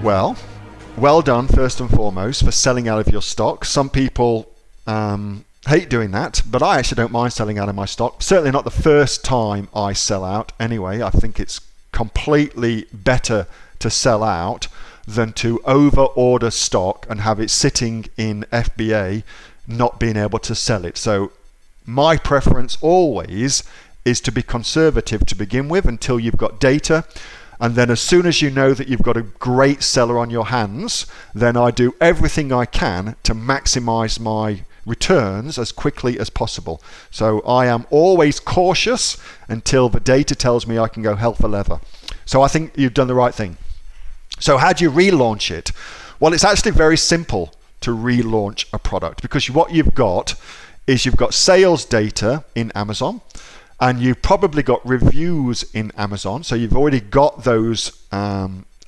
Well done, first and foremost, for selling out of your stock. Some people hate doing that, but I actually don't mind selling out of my stock. Certainly not the first time I sell out anyway. I think it's completely better to sell out than to over-order stock and have it sitting in FBA, not being able to sell it. So my preference always is to be conservative to begin with until you've got data. And then as soon as you know that you've got a great seller on your hands, then I do everything I can to maximize my returns as quickly as possible. So I am always cautious until the data tells me I can go hell for leather. So I think you've done the right thing. So how do you relaunch it? Well, it's actually very simple to relaunch a product, because what you've got is you've got sales data in Amazon, and you've probably got reviews in Amazon. So you've already got those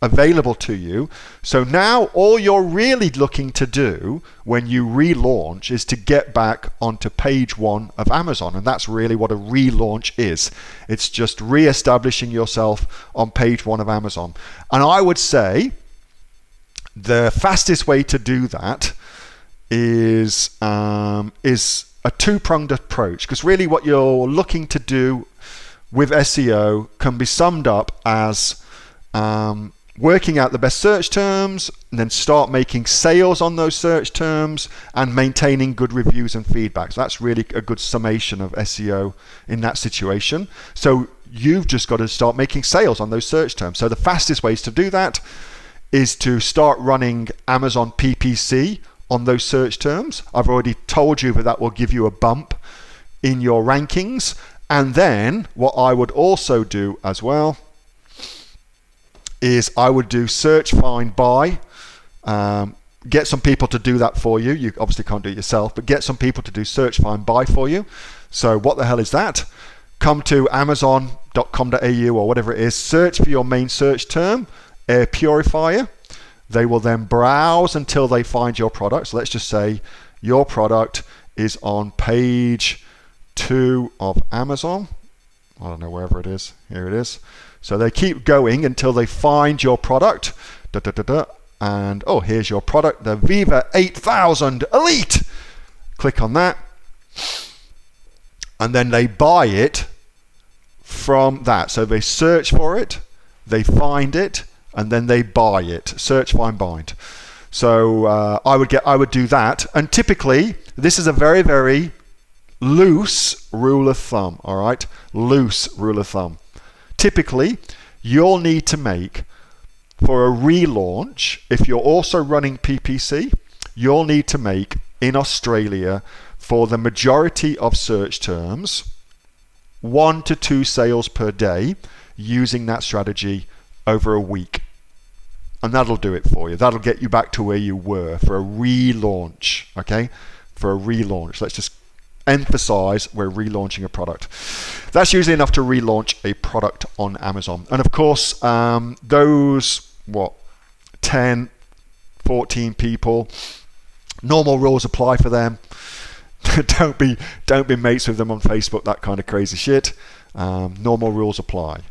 available to you. So now all you're really looking to do when you relaunch is to get back onto page 1 of Amazon. And that's really what a relaunch is. It's just re-establishing yourself on page 1 of Amazon. And I would say the fastest way to do that is a two-pronged approach, because really what you're looking to do with SEO can be summed up as working out the best search terms, and then start making sales on those search terms, and maintaining good reviews and feedback. So that's really a good summation of SEO in that situation. So you've just got to start making sales on those search terms. So the fastest ways to do that is to start running Amazon PPC on those search terms. I've already told you that will give you a bump in your rankings. And then what I would also do as well is I would do search, find, buy. Get some people to do that for you. You obviously can't do it yourself, but get some people to do search, find, buy for you. So what the hell is that? Come to amazon.com.au or whatever it is, search for your main search term, air purifier. They will then browse until they find your product. So let's just say your product is on page 2 of Amazon. I don't know, wherever it is. Here it is. So they keep going until they find your product. And oh, here's your product, the Viva 8000 Elite. Click on that. And then they buy it from that. So they search for it, they find it, and then they buy it. Search, find, bind. So I would do that. And typically, this is a very, very loose rule of thumb. All right, loose rule of thumb. Typically, you'll need to make, for a relaunch, if you're also running PPC, you'll need to make in Australia, for the majority of search terms, 1 to 2 sales per day using that strategy over a week. And that'll do it for you. That'll get you back to where you were for a relaunch. Okay? For a relaunch. Let's just emphasize we're relaunching a product. That's usually enough to relaunch a product on Amazon. And of course, those 10, 14 people, normal rules apply for them. don't be mates with them on Facebook, that kind of crazy shit. Normal rules apply.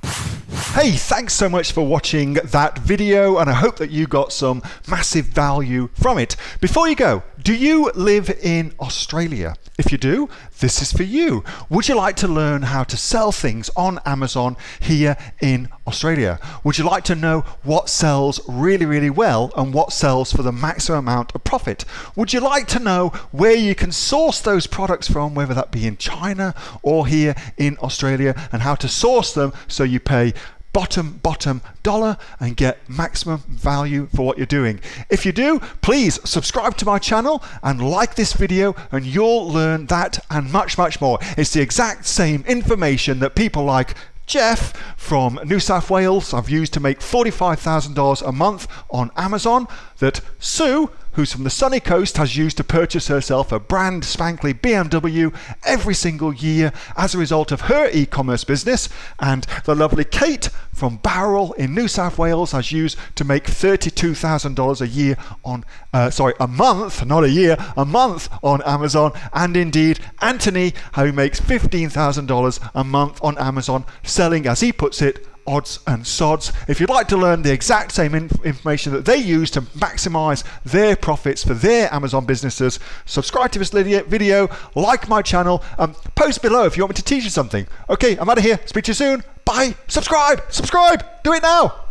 Hey, thanks so much for watching that video, and I hope that you got some massive value from it. Before you go, do you live in Australia? If you do, this is for you. Would you like to learn how to sell things on Amazon here in Australia? Would you like to know what sells really, really well and what sells for the maximum amount of profit? Would you like to know where you can source those products from, whether that be in China or here in Australia, and how to source them so you pay bottom dollar and get maximum value for what you're doing? If you do, please subscribe to my channel and like this video, and you'll learn that and much more. It's the exact same information that people like Jeff from New South Wales have used to make $45,000 a month on Amazon, that Sue, who's from the sunny coast, has used to purchase herself a brand spankly BMW every single year as a result of her e-commerce business, and the lovely Kate from Bowral in New South Wales has used to make $32,000 a year on, a month, not a year, a month on Amazon, and indeed Anthony, who makes $15,000 a month on Amazon, selling, as he puts it, odds and sods. If you'd like to learn the exact same information that they use to maximize their profits for their Amazon businesses, subscribe to this video, like my channel, post below if you want me to teach you something. Okay, I'm out of here. Speak to you soon. Bye. Subscribe. Do it now.